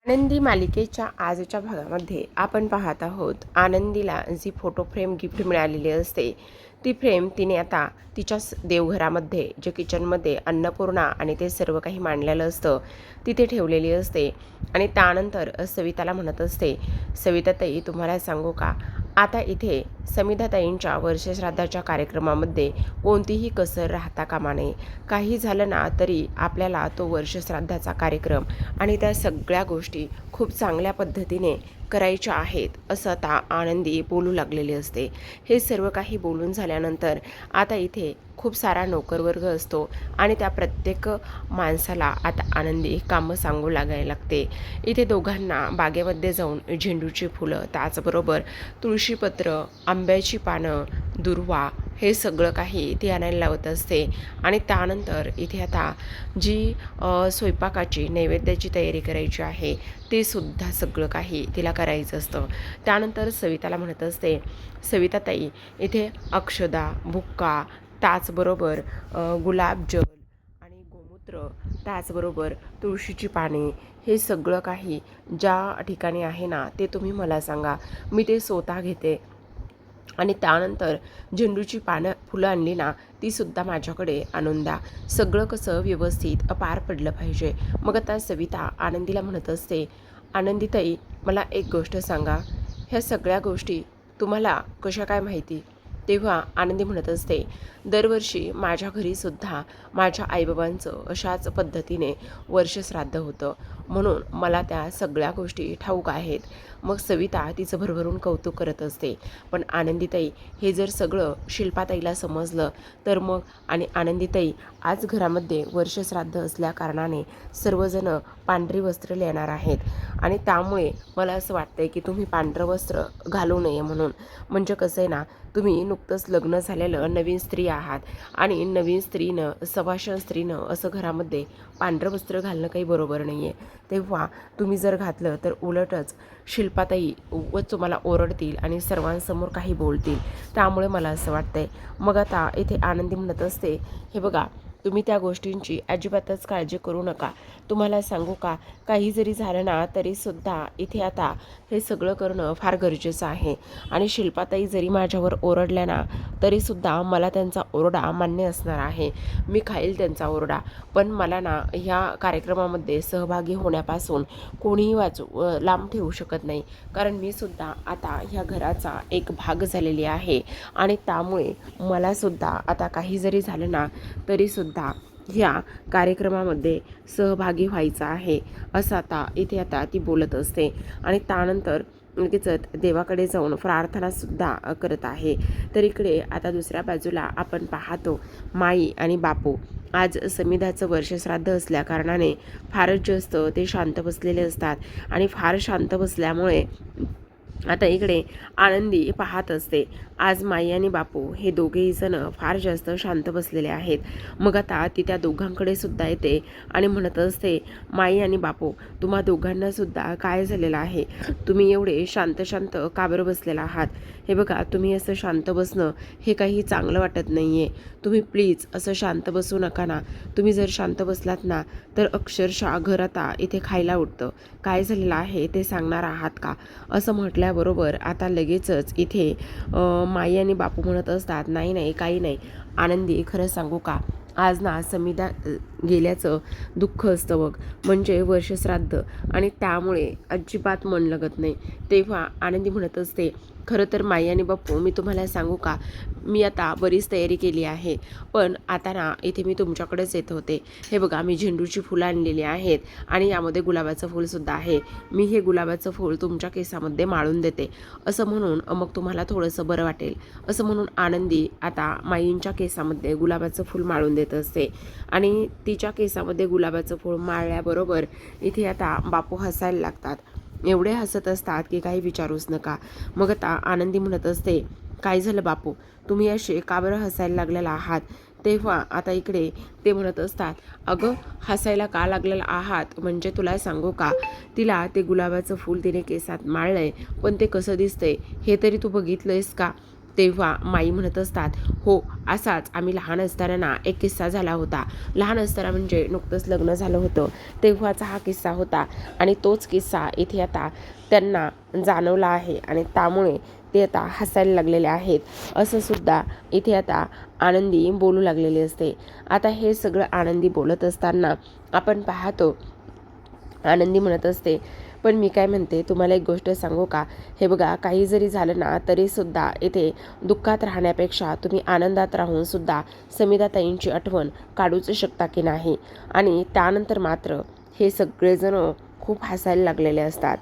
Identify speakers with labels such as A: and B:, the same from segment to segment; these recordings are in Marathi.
A: आनंदी मालिकेच्या आजच्या भागामध्ये आपण पाहत आहोत आनंदीला जी फोटो फ्रेम गिफ्ट मिळालेली असते ती फ्रेम तिने आता तिच्या देवघरामध्ये जे किचनमध्ये अन्नपूर्णा आणि ते सर्व काही मांडलेलं असतं तिथे ठेवलेली असते. आणि त्यानंतर सविताला म्हणत असते, सविताताई तुम्हाला सांगू का, आता इथे समिधाताईंच्या वर्षश्राद्धाच्या कार्यक्रमामध्ये कोणतीही कसर राहता कामा नये. काही झालं ना तरी आपल्याला तो वर्षश्राद्धाचा कार्यक्रम आणि त्या सगळ्या गोष्टी खूप चांगल्या पद्धतीने करायच्या आहेत असं आता आनंदी बोलू लागलेली असते. हे सर्व काही बोलून झाल्यानंतर आता इथे खूप सारा नोकरवर्ग असतो आणि त्या प्रत्येक माणसाला आता आनंदी कामं सांगू लागायला लागते. इथे दोघांना बागेमध्ये जाऊन झेंडूची फुलं, त्याचबरोबर तुळशीपत्र, आंब्याची पानं, दुर्वा हे सगळं काही ती आणायला लावत असते. आणि त्यानंतर इथे आता जी स्वयंपाकाची नैवेद्याची तयारी करायची आहे ते सुद्धा सगळं काही तिला करायचं असतं. त्यानंतर सविताला म्हणत असते, सविताताई इथे अक्षदा, बुक्का, त्याचबरोबर गुलाबजल आणि गोमूत्र, त्याचबरोबर तुळशीची पाने हे सगळं काही ज्या ठिकाणी आहे ना ते तुम्ही मला सांगा, मी ते स्वतः घेते. आणि त्यानंतर झेंडूची फुलं आणली ना तीसुद्धा माझ्याकडे आणून द्या. सगळं कसं व्यवस्थित पार पडलं पाहिजे. मग आता सविता आनंदीला म्हणत असते, आनंदीताई मला एक गोष्ट सांगा, ह्या सगळ्या गोष्टी तुम्हाला कशा काय माहिती? तेव्हा आनंदी म्हणत असते, दरवर्षी माझ्या घरीसुद्धा माझ्या आईबाबांचं अशाच पद्धतीने वर्षश्राद्ध होतं, म्हणून मला त्या सगळ्या गोष्टी ठाऊक आहेत. मग सविता तिचं भरभरून कौतुक करत असते. पण आनंदीताई हे जर सगळं शिल्पाताईला समजलं तर मग, आणि आनंदीताई आज घरामध्ये वर्षश्राद्ध असल्याकारणाने सर्वजण पांढरी वस्त्र लेणार आहेत आणि त्यामुळे मला असं वाटतंय की तुम्ही पांढरं वस्त्र घालू नये म्हणून. म्हणजे कसं आहे ना, तुम्ही नुकतंच लग्न झालेलं नवीन स्त्री आहात आणि नवीन स्त्रीनं, सवाशण स्त्रीनं असं घरामध्ये पांढरं वस्त्र घालणं काही बरोबर नाही आहे. तेव्हा तुम्ही जर घातलं तर उलटच शिल्पाताई उगाच तुम्हाला ओरडतील आणि सर्वांसमोर काही बोलतील. त्यामुळे मला असं वाटतंय. मग आता इथे आनंदी म्हणत असते, हे बघा तुम्ही त्या गोष्टींची अजिबातच काळजी करू नका. तुम्हाला सांगू का, काही जरी झालं ना तरीसुद्धा इथे आता हे सगळं करणं फार गरजेचं आहे. आणि शिल्पाताई जरी माझ्यावर ओरडल्या ना तरीसुद्धा मला त्यांचा ओरडा मान्य असणार आहे. मी खाईल त्यांचा ओरडा. पण मला ना ह्या कार्यक्रमामध्ये सहभागी होण्यापासून कोणीही लांब ठेवू शकत नाही. कारण मी सुद्धा आता ह्या घराचा एक भाग झालेली आहे आणि त्यामुळे मलासुद्धा आता काही जरी झालं ना तरीसुद्धा ह्या कार्यक्रमामध्ये सहभागी व्हायचं आहे असं आता ती बोलत असते. आणि त्यानंतर लगेच देवाकडे जाऊन प्रार्थनासुद्धा करत आहे. तर इकडे आता दुसऱ्या बाजूला आपण पाहतो माई आणि बापू. आज समिधाचं वर्षश्राद्ध असल्याकारणाने फारच जास्त ते शांत बसलेले असतात आणि फार शांत बसल्यामुळे आता इकडे आनंदी पाहत असते, आज माई आणि बापू हे दोघेही जण फार जास्त शांत बसलेले आहेत. मग आता ती त्या दोघांकडे सुद्धा येते आणि म्हणत असते, माई आणि बापू तुम्हा दोघांना सुद्धा काय झालेलं आहे? तुम्ही एवढे शांत शांत का बरं बसलेला आहात? हे बघा, तुम्ही असं शांत बसणं हे काही चांगलं वाटत नाही आहे. तुम्ही प्लीज असं शांत बसू नका ना. तुम्ही जर शांत बसलात ना तर अक्षरशः घर आता इथे खायला उठतं. काय झालेलं आहे ते सांगणार आहात का? असं म्हटल्याबरोबर आता लगेचच इथे माई आणि बापू म्हणत असतात, नाही नाही काही नाही आनंदी, खरं सांगू का, आज ना समिधा गेल्याचं दुःख असतं बघ, म्हणजे वर्षश्राद्ध, आणि त्यामुळे अजिबात मन लागत नाही. तेव्हा आनंदी म्हणत असते, खरं तर माई आणि बापू मी तुम्हाला सांगू का, मी आता बरीच तयारी केली आहे, पण आता ना इथे मी तुमच्याकडेच येत होते. हे बघा, मी झेंडूची फुलं आणलेली आहेत आणि यामध्ये गुलाबाचं फूलसुद्धा आहे. मी हे गुलाबाचं फूल तुमच्या केसामध्ये माळून देते, असं म्हणून मग तुम्हाला थोडंसं बरं वाटेल, असं म्हणून आनंदी आता माईंच्या केसामध्ये गुलाबाचं फूल माळून देत असते. आणि तिच्या केसामध्ये गुलाबाचं फूल माळल्याबरोबर इथे आता बापू हसायला लागतात. एवढे हसत असतात की काही विचारूच नका. मग आता आनंदी म्हणत असते, काय झालं बापू, तुम्ही असे का बरं हसायला लागलेला आहात? तेव्हा आता इकडे ते म्हणत असतात, अगं हसायला का लागलेला आहात म्हणजे तुला सांगू का, तिला ते गुलाबाचं फूल तिने केसात माळलंय, पण ते कसं दिसतंय हे तरी तू बघितलंयस का? तेव्हा माई म्हणत असतात, हो असाच आम्ही लहान असताना एक किस्सा झाला होता. लहान असताना म्हणजे नुकतंच लग्न झालं होतं तेव्हाचा हा किस्सा होता आणि तोच किस्सा इथे आता त्यांना जाणवला आहे आणि त्यामुळे ते आता हसायला लागलेले आहेत असं सुद्धा इथे आता आनंदी बोलू लागलेली असते. आता हे सगळं आनंदी बोलत असताना आपण पाहतो आनंदी म्हणत असते, पण मी काय म्हणते तुम्हाला एक गोष्ट सांगू का? हे बघा काही जरी झालं ना तरीसुद्धा इथे दुःखात राहण्यापेक्षा तुम्ही आनंदात राहून सुद्धा समिधाताईंची आठवण काढूच शकता की नाही. आणि त्यानंतर मात्र हे सगळेजण खूप हसायला लागलेले असतात.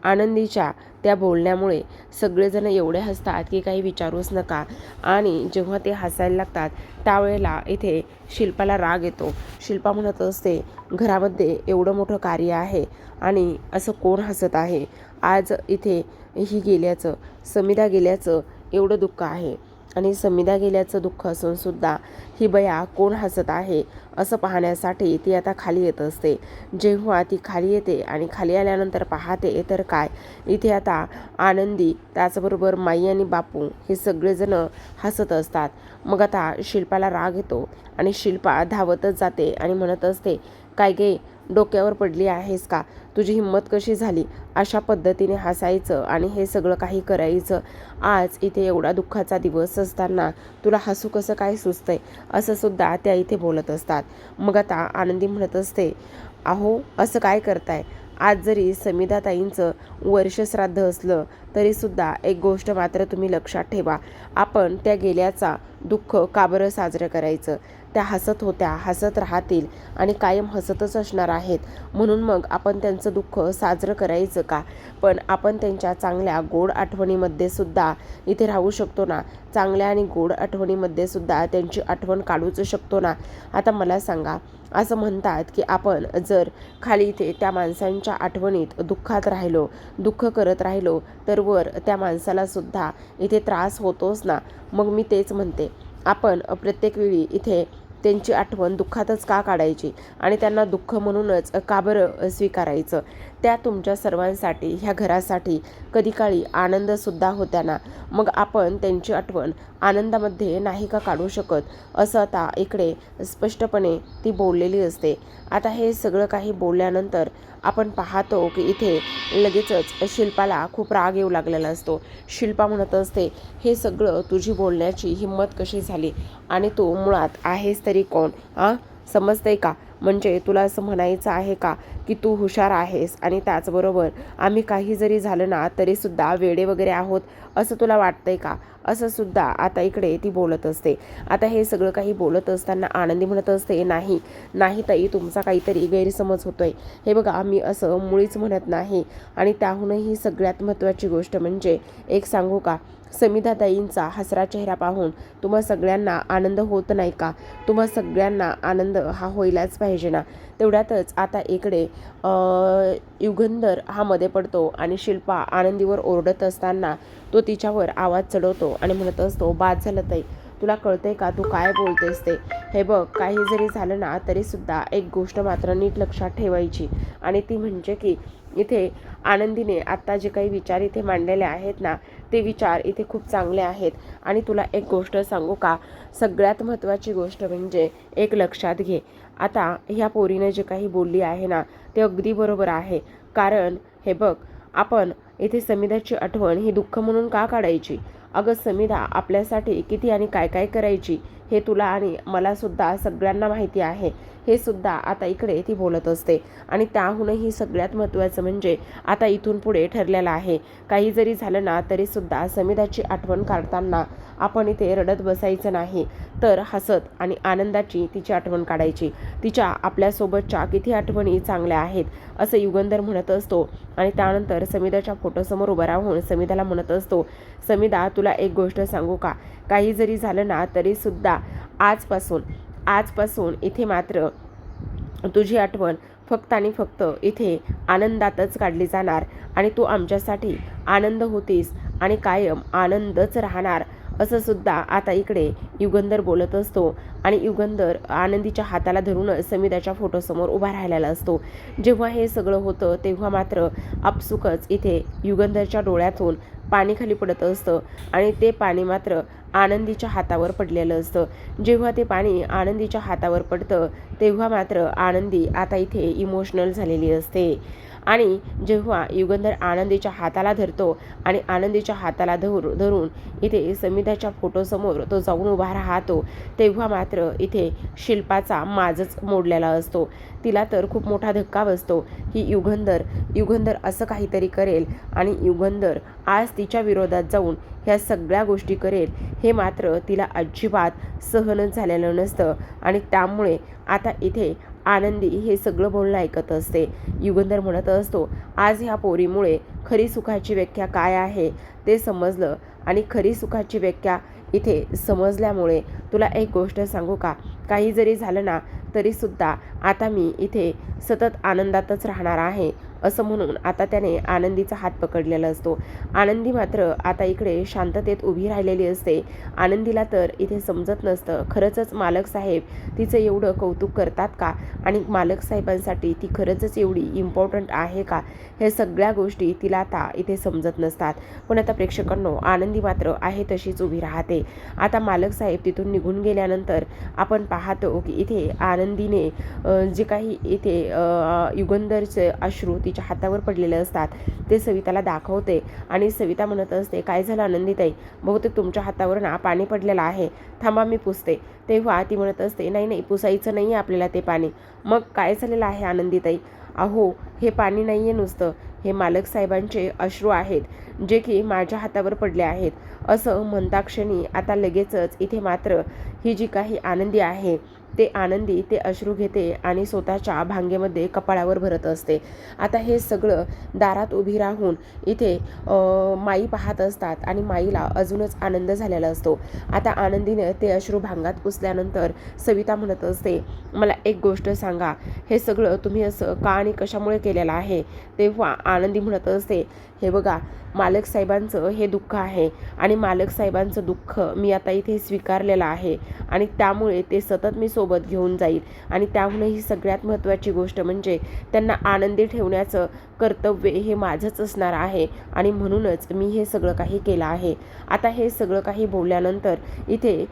A: आनंदीच्या त्या बोलण्यामुळे सगळेजण एवढे हसतात की काही विचारूच नका. आणि जेव्हा ते हसायला लागतात त्यावेळेला इथे शिल्पाला राग येतो. शिल्पा म्हणत असते, घरामध्ये एवढं मोठं कार्य आहे आणि असं कोण हसत आहे? आज इथे ही गेल्याचं, समिधा गेल्याचं एवढं दुःख आहे आणि समिधा गेल्याचं दुःख असून सुद्धा ही बया कोण हसत आहे असं पाहण्यासाठी ती आता खाली येत असते. जेव्हा ती खाली येते आणि खाली आल्यानंतर पाहते तर काय, इथे आता आनंदी त्याचबरोबर माई आणि बापू हे सगळेजण हसत असतात. मग आता शिल्पाला राग येतो आणि शिल्पा धावतच जाते आणि म्हणत असते, काय गे डोक्यावर पडली आहेस का? तुझी हिंमत कशी झाली अशा पद्धतीने हसायचं आणि हे सगळं काही करायचं? आज इथे एवढा दुःखाचा दिवस असताना तुला हसू कसं काय सुचतंय असं सुद्धा त्या इथे बोलत असतात. मग आता आनंदी म्हणत असते, अहो असं काय करताय? आज जरी समिधाताईंचं वर्षश्राद्ध असलं तरीसुद्धा एक गोष्ट मात्र तुम्ही लक्षात ठेवा, आपण त्या गेल्याचा दुःख का बरं साजरं करायचं? त्या हसत होत्या, हसत राहतील आणि कायम हसतच असणार आहेत, म्हणून मग आपण त्यांचं दुःख साजरं करायचं का? पण आपण त्यांच्या चांगल्या गोड आठवणीमध्ये सुद्धा इथे राहू शकतो ना. चांगल्या आणि गोड आठवणीमध्ये सुद्धा त्यांची आठवण काढूच शकतो ना. आता मला सांगा, असं म्हणतात की आपण जर खाली इथे त्या माणसांच्या आठवणीत दुःखात राहिलो, दुःख करत राहिलो तर वर त्या माणसाला सुद्धा इथे त्रास होतोच ना. मग मी तेच म्हणते, आपण प्रत्येक वेळी इथे त्यांची आठवण दुःखातच का काढायची आणि त्यांना दुःख म्हणूनच का बरं स्वीकारायचं? त्या तुमच्या सर्वांसाठी, ह्या घरासाठी कधी काळी आनंदसुद्धा होत्या ना. मग आपण त्यांची आठवण आनंदामध्ये नाही का काढू शकत? असं आता इकडे स्पष्टपणे ती बोललेली असते. आता हे सगळं काही बोलल्यानंतर आपण पाहतो की इथे लगेचच शिल्पाला खूप राग येऊ लागलेला असतो. शिल्पा म्हणत असते, हे सगळं तुझी बोलण्याची हिंमत कशी झाली आणि तू मुळात आहेस तरी कोण? समजतंय का? म्हणजे तुला असं म्हणायचं आहे का की तू हुशार आहेस आणि त्याचबरोबर आम्ही काही जरी झालं ना तरीसुद्धा वेडे वगैरे आहोत असं तुला वाटतंय का? असं सुद्धा आता इकडे ती बोलत असते. आता हे सगळं काही बोलत असताना आनंदी म्हणत असते, नाही नाही ताई, तुमचा काहीतरी गैरसमज होतोय. हे बघा मी असं मुळीच म्हणत नाही. आणि त्याहूनही सगळ्यात महत्त्वाची गोष्ट म्हणजे एक सांगू का, समिधाताईंचा हसरा चेहरा पाहून तुम्हा सगळ्यांना आनंद होत नाही का? तुम्हा सगळ्यांना आनंद हा होईलाच पाहिजे ना. तेवढ्यातच आता इकडे युगंधर हा मध्ये पडतो आणि शिल्पा आनंदीवर ओरडत असताना तो तिच्यावर आवाज चढवतो आणि म्हणत असतो, बाद झालं ताई, तुला कळतंय का तू काय बोलतेस ते? हे बघ काही जरी झालं ना तरीसुद्धा एक गोष्ट मात्र नीट लक्षात ठेवायची आणि ती म्हणजे की इथे आनंदीने आत्ता जे काही विचार इथे मांडलेले आहेत ना ते विचार इथे खूप चांगले आहेत. आणि तुला एक गोष्ट सांगू का, सगळ्यात महत्त्वाची गोष्ट म्हणजे एक लक्षात घे, आता ह्या पोरीने जे काही बोलली आहे ना ते अगदी बरोबर आहे. कारण हे बघ, आपण इथे समिधाची आठवण ही दुःख म्हणून का काढायची? अगं समिधा आपल्यासाठी किती आणि काय काय करायची हे तुला आणि मला सुद्धा सगळ्यांना माहिती आहे. हे सुद्धा आता इकडे ती बोलत असते. आणि त्याहूनही सगळ्यात महत्त्वाचं म्हणजे आता इथून पुढे ठरलेलं आहे, काही जरी झालं ना तरीसुद्धा समिधाची आठवण काढताना आपण इथे रडत बसायचं नाही, तर हसत आणि आनंदाची तिची आठवण काढायची. तिच्या आपल्यासोबतच्या किती आठवणी चांगल्या आहेत असं युगंधर म्हणत असतो. आणि त्यानंतर समिधाच्या फोटोसमोर उभं राहून समिधाला म्हणत असतो, समिधा तुला एक गोष्ट सांगू का, काही जरी झालं ना तरीसुद्धा आजपासून इथे मात्र तुझी आठवण फक्त आणि फक्त इथे आनंदातच काढली जाणार आणि तू आमच्यासाठी आनंद होतीस आणि कायम आनंदच राहणार असं सुद्धा आता इकडे युगंधर बोलत असतो. आणि युगंधर आनंदीच्या हाताला धरून समिधाच्या फोटोसमोर उभा राहिलेला असतो. जेव्हा हे सगळं होतं तेव्हा मात्र आपसुकच इथे युगंधरच्या डोळ्यातून पाणी खाली पडत असतं आणि ते पाणी मात्र आनंदीच्या हातावर पडलेलं असतं. जेव्हा ते पाणी आनंदीच्या हातावर पडतं तेव्हा मात्र आनंदी आता इथे इमोशनल झालेली असते. आणि जेव्हा युगंधर आनंदीच्या हाताला धरतो आणि आनंदीच्या हाताला धरून इथे समिधाच्या फोटोसमोर तो जाऊन उभा राहतो तेव्हा मात्र इथे शिल्पाचा माजच मोडलेला असतो. तिला तर खूप मोठा धक्का बसतो की युगंधर असं काहीतरी करेल आणि युगंधर आज तिच्या विरोधात जाऊन ह्या सगळ्या गोष्टी करेल हे मात्र तिला अजिबात सहनच झालेलं नसतं. आणि त्यामुळे आता इथे आनंदी हे सगळं बोलणं ऐकत असते. युगंधर म्हणत असतो, आज ह्या पोरीमुळे खरी सुखाची व्याख्या काय आहे ते समजलं आणि खरी सुखाची व्याख्या इथे समजल्यामुळे तुला एक गोष्ट सांगू का, काही जरी झालं ना तरीसुद्धा आता मी इथे सतत आनंदातच राहणार आहे असं म्हणून आता त्याने आनंदीचा हात पकडलेला असतो. आनंदी मात्र आता इकडे शांततेत उभी राहिलेली असते. आनंदीला तर इथे समजत नसतं खरंच मालक साहेब तिचं एवढं कौतुक करतात का आणि मालक साहेबांसाठी ती खरंच एवढी इम्पॉर्टंट आहे का, हे सगळ्या गोष्टी तिला आता इथे समजत नसतात. पण आता प्रेक्षकांनो आनंदी मात्र आहे तशीच उभी राहते. आता मालक साहेब तिथून निघून गेल्यानंतर आपण पाहतो की इथे आनंदीने जे काही इथे युगंधरचे अश्रू तिच्या हातावर पडलेले असतात ते सविताला दाखवते आणि सविता म्हणत असते, काय झालं आनंदीताई, बहुतेक तुमच्या हातावर ना पाणी पडलेलं आहे, थांबा मी पुसते. तेव्हा ती म्हणत असते, नाही पुसायचं नाही आपल्याला ते पाणी. मग काय झालेलं आहे आनंदीताई, अहो हे पाणी नाही आहे नुसतं, हे मालक साहेबांचे अश्रू आहेत जे की माझ्या हातावर पडले आहेत असं म्हणताक्षणी आता लगेचच इथे मात्र ही जी काही आनंदी आहे ते आनंदी ते अश्रू घेते आणि स्वतःच्या भांगेमध्ये कपाळावर भरत असते. आता हे सगळं दारात उभी राहून इथे माई पाहत असतात आणि माईला अजूनच आनंद झालेला असतो. आता आनंदीने ते अश्रू भांगात पुसल्यानंतर सविता म्हणत असते, मला एक गोष्ट सांगा, हे सगळं तुम्ही असं का आणि कशामुळे केलेलं आहे. तेव्हा आनंदी म्हणत असते, हे बघा मालक साहेबांचं हे दुःख आहे आणि मालक साहेबांचं दुःख मी आता इथे स्वीकारलेलं आहे आणि त्यामुळे ते सतत मी सोबत घेऊन जाईल आणि त्याहूनही सगळ्यात महत्त्वाची गोष्ट म्हणजे त्यांना आनंदी ठेवण्याचं कर्तव्य हे माझंच असणार आहे आणि म्हणूनच मी हे सगळं काही केलं आहे. आता हे सगळं काही बोलल्यानंतर इथे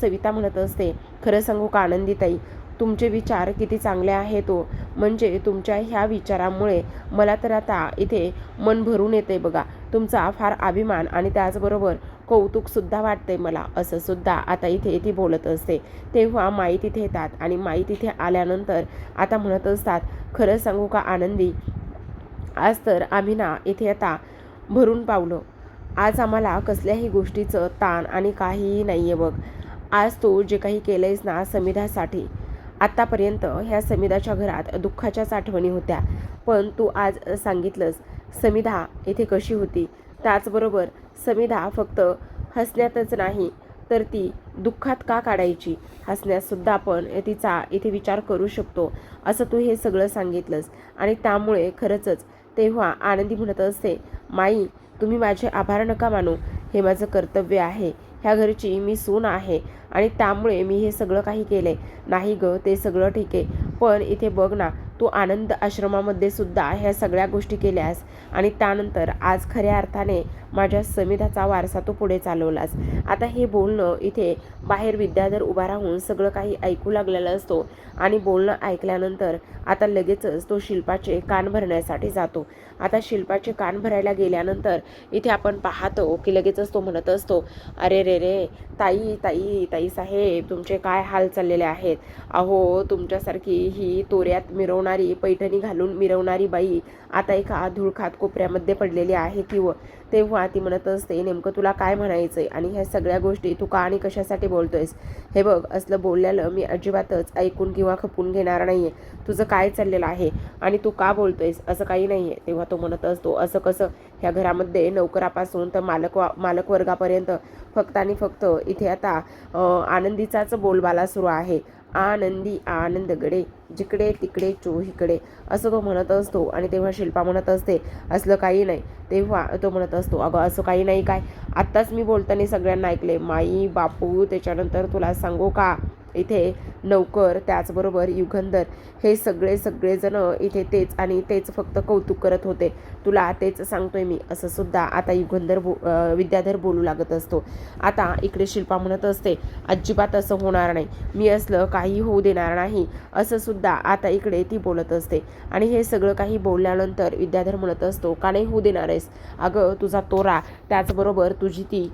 A: सविता म्हणत असते, खरं सांगू का आनंदीताई, तुमचे विचार किती चांगले आहेत हो, म्हणजे तुमच्या ह्या विचारामुळे मला तर आता इथे मन भरून येते बघा. तुमचा फार अभिमान आणि त्याचबरोबर कौतुकसुद्धा वाटते मला, असं सुद्धा आता इथे ती बोलत असते. तेव्हा माई तिथे येतात आणि माई तिथे आल्यानंतर आता म्हणत असतात, खरं सांगू का आनंदी, आज तर आम्ही ना इथे आता भरून पावलो. आज आम्हाला कसल्याही गोष्टीचं ताण आणि काहीही नाही आहे बघ. आज तू जे काही केलं आहेस ना समिधासाठी, आत्तापर्यंत ह्या समिधाच्या घरात दुःखाच्याच आठवणी होत्या, पण तू आज सांगितलंस समिधा इथे कशी होती. त्याचबरोबर समिधा फक्त हसण्यातच नाही तर ती दुःखात का काढायची, हसण्यातसुद्धा आपण तिचा इथे विचार करू शकतो, असं तू हे सगळं सांगितलंस आणि त्यामुळे खरंच. तेव्हा आनंदी म्हणत असते, माई तुम्ही माझे आभार नका मानू, हे माझं कर्तव्य आहे, ह्या घरची मी सून आहे आणि त्यामुळे मी हे सगळं काही केले नाही ग, ते सगळं ठीक आहे, पण इथे बघ ना तू आनंद आश्रमामध्ये सुद्धा ह्या सगळ्या गोष्टी केल्यास आणि त्यानंतर आज खऱ्या अर्थाने माझ्या समिधाचा वारसा तू पुढे चालवलास. आता हे बोलणं इथे बाहेर विद्याधर उभा राहून सगळं काही ऐकू लागलेलं असतो आणि बोलणं ऐकल्यानंतर आता लगेचच तो शिल्पाचे कान भरण्यासाठी जातो. आता शिल्पाचे कान भरायला गेल्यानंतर इथे आपण पाहतो की लगेचच तो म्हणत असतो, अरे रे रे ताई ताई ताई साहेब, तुमचे काय हाल चाललेले आहेत. अहो तुमच्यासारखी ही तोऱ्यात मिरवणारी, पैठणी घालून मिरवणारी बाई आता एका धुळखात कोपऱ्यामध्ये पडलेली आहे की व. तेव्हा ती म्हणत असते, नेमकं तुला काय म्हणायचंय आणि ह्या सगळ्या गोष्टी तू का आणि कशासाठी बोलतोयस. हे बघ असलं बोललेलं मी अजिबातच ऐकून किंवा खपून घेणार नाहीये. तुझं काय चाललेलं आहे आणि तू का बोलतोयस असं काही नाहीये. तेव्हा तो म्हणत असतो, असं कसं, ह्या घरामध्ये नोकरापासून तर मालक वर्गापर्यंत फक्त आणि फक्त इथे आता आनंदीचाच बोलबाला सुरू आहे. आनंदी आनंदगडे जिकडे तिकडे चोहीकडे, असं तो म्हणत असतो. आणि तेव्हा शिल्पा म्हणत असते, असलं काही नाही. तेव्हा तो म्हणत असतो, अगं असं काही नाही काय, आत्ताच मी बोलताना सगळ्यांना ऐकले, माई बापू, त्याच्यानंतर तुला सांगू का इथे नौकर त्याचबरोबर युगंधर हे सगळेजण इथे तेच आणि तेच फक्त कौतुक करत होते. तुला तेच सांगतोय मी, असं सुद्धा आता विद्याधर बोलू लागत असतो. आता इकडे शिल्पा म्हणत असते, अजिबात असं होणार नाही, मी असलं काही होऊ देणार नाही, असं सुद्धा आता इकडे ती बोलत असते. आणि हे सगळं काही बोलल्यानंतर विद्याधर म्हणत असतो, का नाही होऊ देणार आहेस? अगं तुझा तोरा त्याचबरोबर तुझी ती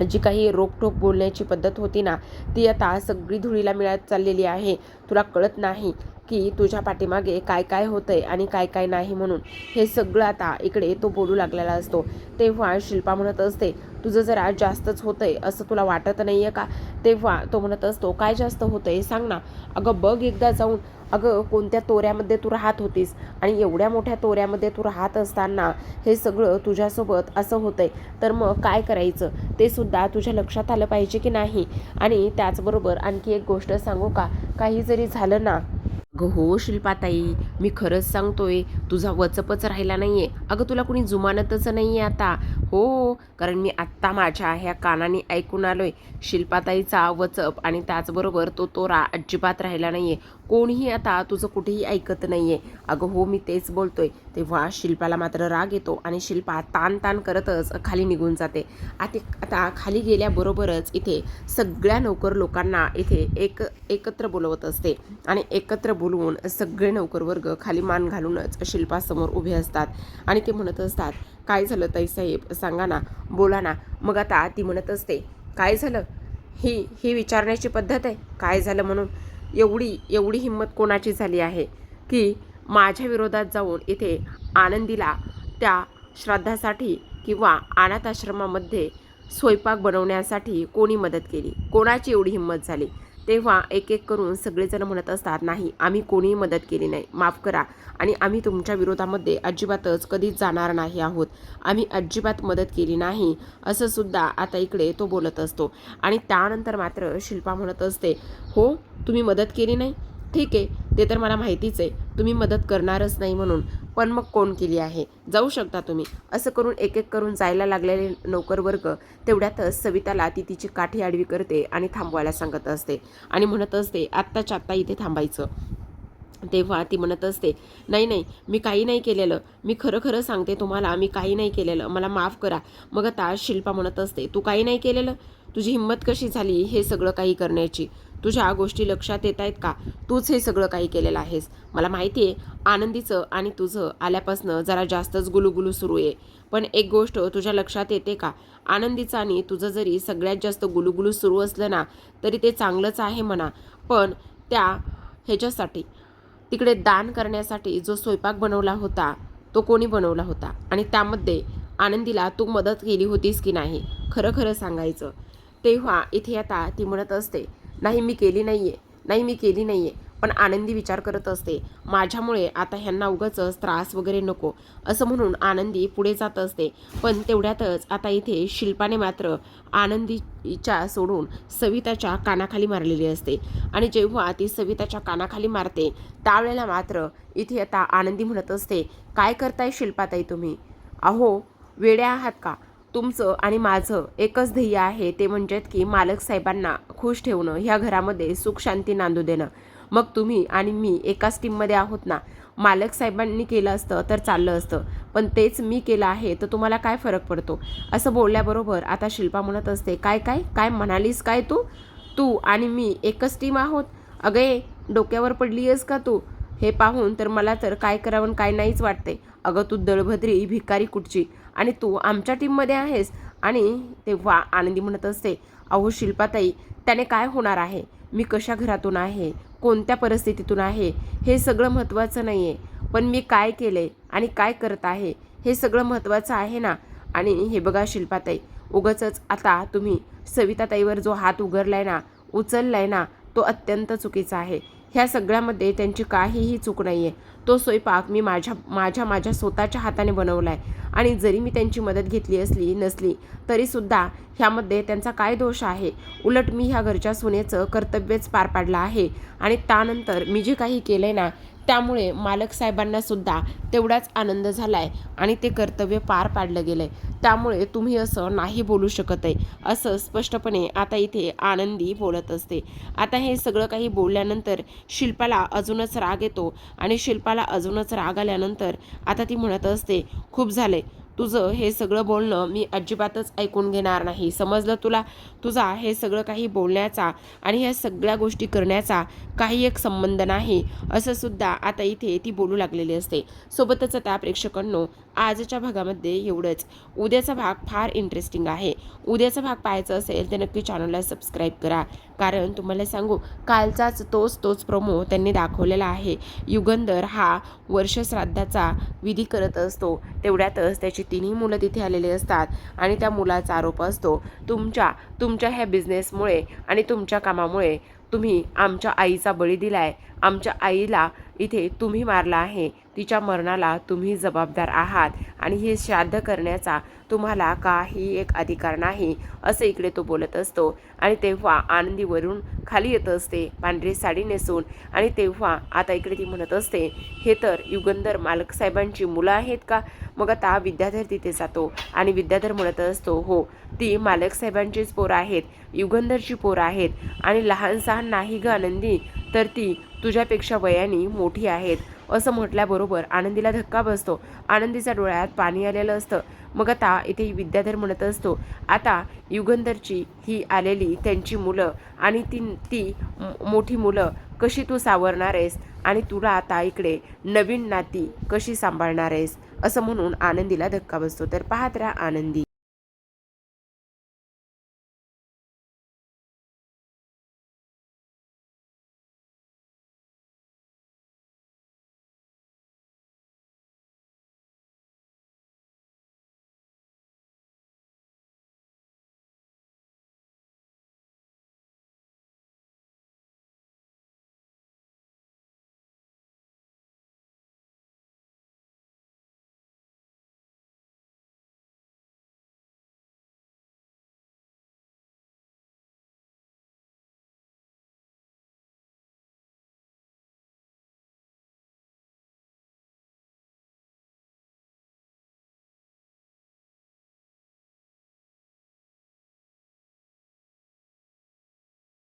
A: जी काही रोकटोक बोलण्याची पद्धत होती ना, ती आता सगळी धुळीला मिळत चाललेली आहे. तुला कळत नाही की तुझ्या पाठीमागे काय काय होतंय आणि काय काय नाही म्हणून. हे सगळं आता इकडे तो बोलू लागलेला असतो. तेव्हा शिल्पा म्हणत असते, तुझं जरा जास्तच होतंय असं तुला वाटत नाहीये का? तेव्हा तो म्हणत असतो, काय जास्त होतंय सांग ना. अगं बघ एकदा जाऊन, अगं कोणत्या तोऱ्यामध्ये तू राहत होतीस आणि एवढ्या मोठ्या तोऱ्यामध्ये तू राहत असताना हे सगळं तुझ्यासोबत असं होतंय, तर मग काय करायचं ते सुद्धा तुझ्या लक्षात आलं पाहिजे की नाही. आणि त्याचबरोबर आणखी एक गोष्ट सांगू का, काही जरी झालं ना. अगं हो शिल्पाताई, मी खरंच सांगतोय, तुझा वचपच राहिला नाहीये. अगं तुला कुणी जुमानतच नाहीये आता. हो, कारण मी आत्ता माझ्या ह्या कानाने ऐकून आलोय, शिल्पाताईचा वचप आणि त्याचबरोबर तो तोरा अजिबात राहिला नाहीये. कोणीही आता तुझं कुठेही ऐकत नाहीये. अगं हो, मी तेच बोलतोय. तेव्हा शिल्पाला मात्र राग येतो आणि शिल्पा ताण करतच खाली निघून जाते. आता खाली गेल्याबरोबरच इथे सगळ्या नौकर लोकांना इथे एकत्र बोलवत असते आणि एकत्र बोलवून सगळे नौकर वर्ग खाली मान घालूनच शिल्पासमोर उभे असतात आणि ते म्हणत असतात, काय झालं ताईसाहेब, सांगा ना, बोला ना. मग आता ती म्हणत असते, काय झालं, ही विचारण्याची पद्धत आहे, काय झालं म्हणून. एवढी हिंमत कोणाची झाली आहे की माझ्या विरोधात जाऊन इथे आनंदीला त्या श्राद्धासाठी किंवा अनाथ आश्रमामध्ये स्वयंपाक बनवण्यासाठी कोणी मदत केली, कोणाची एवढी हिंमत झाली. तेव्हा एक एक करून सगळेजण म्हणत असतात, नाही आम्ही कोणीही मदत केली नाही, माफ करा, आणि आम्ही तुमच्या विरोधामध्ये अजिबातच कधीच जाणार नाही आहोत, आम्ही अजिबात मदत केली नाही, असं सुद्धा आता इकडे तो बोलत असतो. आणि त्यानंतर मात्र शिल्पा म्हणत असते, हो तुम्ही मदत केली नाही, ठीक आहे, ते तर मला माहितीच आहे तुम्ही मदत करणारच नाही म्हणून, पण मग कोण केली आहे, जाऊ शकता तुम्ही. असं करून एक एक करून जायला लागलेले नौकर वर्ग तेवढ्यातच सविताला ती तिची काठी आडवी करते आणि थांबवायला सांगत असते आणि म्हणत असते, आत्ताच्या आत्ता इथे थांबायचं. तेव्हा ती म्हणत असते, नाही मी काही नाही केलेलं, मी खरं सांगते तुम्हाला, मी काही नाही केलेलं, मला माफ करा. मग आता शिल्पा म्हणत असते, तू काही नाही केलेलं, तुझी हिंमत कशी झाली हे सगळं काही करण्याची, तुझ्या गोष्टी लक्षात येत आहेत का, तूच हे सगळं काही केलेलं आहेस. मला माहिती आहे आनंदीचं आणि तुझं आल्यापासनं जरा जास्तच गुलुगुलू सुरू आहे, पण एक गोष्ट तुझ्या लक्षात येते का, आनंदीचं आणि तुझं जरी सगळ्यात जास्त गुलुगुलू सुरू असलं ना तरी ते चांगलंच आहे म्हणा, पण त्या ह्याच्यासाठी तिकडे दान करण्यासाठी जो स्वयंपाक बनवला होता तो कोणी बनवला होता आणि त्यामध्ये आनंदीला तू मदत केली होतीस की नाही, खरं सांगायचं. तेव्हा इथे आता ती म्हणत असते, नाही मी केली नाहीये, पण आनंदी विचार करत असते, माझ्यामुळे आता ह्यांना उगाचच त्रास वगैरे नको, असं म्हणून आनंदी पुढे जात असते. पण तेवढ्यातच आता इथे शिल्पाने मात्र आनंदीच्या सोडून सविताच्या कानाखाली मारलेली असते आणि जेव्हा ती सविताच्या कानाखाली मारते त्यावेळेला मात्र इथे आता आनंदी म्हणत असते, काय करताय शिल्पाताई तुम्ही, अहो वेड्या आहात का, तुमचं आणि माझं एकच ध्येय आहे, ते म्हणजे की मालक साहेबांना खुश ठेवणं, ह्या घरामध्ये सुख शांती नांदू देणं. मग तुम्ही आणि मी एकाच टीममध्ये आहोत ना, मालक साहेबांनी केलं असतं तर चाललं असतं, पण तेच मी केलं आहे तर तुम्हाला काय फरक पडतो. असं बोलल्याबरोबर आता शिल्पा म्हणत असते, काय म्हणालीस काय तू आणि मी एकच टीम आहोत, अगं डोक्यावर पडली आहेस का तू, हे पाहून तर मला तर काय करावं काय नाहीच वाटते. अगं तू दळभद्री भिकारी कुठची आणि तू आमच्या टीममध्ये आहेस. आणि तेव्हा आनंदी म्हणत असते, अहो शिल्पाताई, त्याने काय होणार आहे, मी कशा घरातून आहे, कोणत्या परिस्थितीतून आहे, हे सगळं महत्त्वाचं नाही आहे, पण मी काय केले आणि काय करत आहे हे सगळं महत्त्वाचं आहे ना. आणि हे बघा शिल्पाताई, उगाचच आता तुम्ही सविताताईवर जो हात उचललाय ना तो अत्यंत चुकीचा आहे. ह्या सगळ्यामध्ये त्यांची काहीही चूक नाही आहे. तो स्वयंपाक मी माझ्या स्वतःच्या हाताने बनवला आहे आणि जरी मी त्यांची मदत घेतली नसली तरीसुद्धा ह्यामध्ये त्यांचा काय दोष आहे. उलट मी ह्या घरच्या सुनेचं कर्तव्यच पार पाडलं आहे आणि त्यानंतर मी जे काही केलं आहे ना त्यामुळे मालक साहेबांना सुद्धा तेवढाच आनंद झालाय आणि ते कर्तव्य पार पाडलं गेलंय. त्यामुळे तुम्ही असं नाही बोलू शकत आहे, असं स्पष्टपणे आता इथे आनंदी बोलत असते. आता हे सगळं काही बोलल्यानंतर शिल्पाला अजूनच राग येतो आणि शिल्पाला अजूनच राग आल्यानंतर आता ती म्हणत असते, खूप झाले तुझं हे सगळं बोलणं, मी अजिबातच ऐकून घेणार नाही, समजलं तुला? तुझा हे सगळं काही बोलण्याचा आणि ह्या सगळ्या गोष्टी करण्याचा काही एक संबंध नाही, असं सुद्धा आता इथे ती बोलू लागलेली असते. सोबतच त्या प्रेक्षकांनो, आजच्या भागामध्ये एवढंच. उद्याचा भाग फार इंटरेस्टिंग आहे. उद्याचा भाग पाहायचा असेल तर नक्की चॅनलला सबस्क्राईब करा, कारण तुम्हाला सांगू, कालचाच तोच प्रोमो त्यांनी दाखवलेला आहे. युगंधर हा वर्षश्राद्धाचा विधी करत असतो, तेवढ्यातच त्याची तिन्ही मुलं तिथे आलेली असतात आणि त्या मुलाचा आरोप असतो, तुमच्या ह्या बिझनेसमुळे आणि तुमच्या कामामुळे तुम्ही आमच्या आईचा बळी दिलाय, आमच्या आईला इथे तुम्ही मारला आहे, तिच्या मरणाला तुम्ही जबाबदार आहात आणि हे श्राद्ध करण्याचा तुम्हाला काही एक अधिकार नाही, असं इकडे तो बोलत असतो. आणि तेव्हा आनंदीवरून खाली येत असते पांढरी साडी नेसून आणि तेव्हा आता इकडे ती म्हणत असते, हे तर युगंधर मालक साहेबांची मुलं आहेत का? मग आता विद्याधर तिथे जातो आणि विद्याधर म्हणत असतो, हो, ती मालक साहेबांचीच पोरं आहेत, युगंधरची पोरं आहेत आणि लहान सहान नाही ग आनंदी, तर ती तुझ्यापेक्षा वयाने मोठी आहेत, असं म्हटल्याबरोबर आनंदीला धक्का बसतो. आनंदीच्या डोळ्यात पाणी आलेलं असतं. मग आता इथे विद्याधर म्हणत असतो, आता युगंधरची ही आलेली त्यांची मुलं आणि ती मोठी मुलं कशी तू सावरणार आहेस आणि तुला आता इकडे नवीन नाती कशी सांभाळणार आहेस, असं म्हणून आनंदीला धक्का बसतो. तर पाहत राहा आनंदी.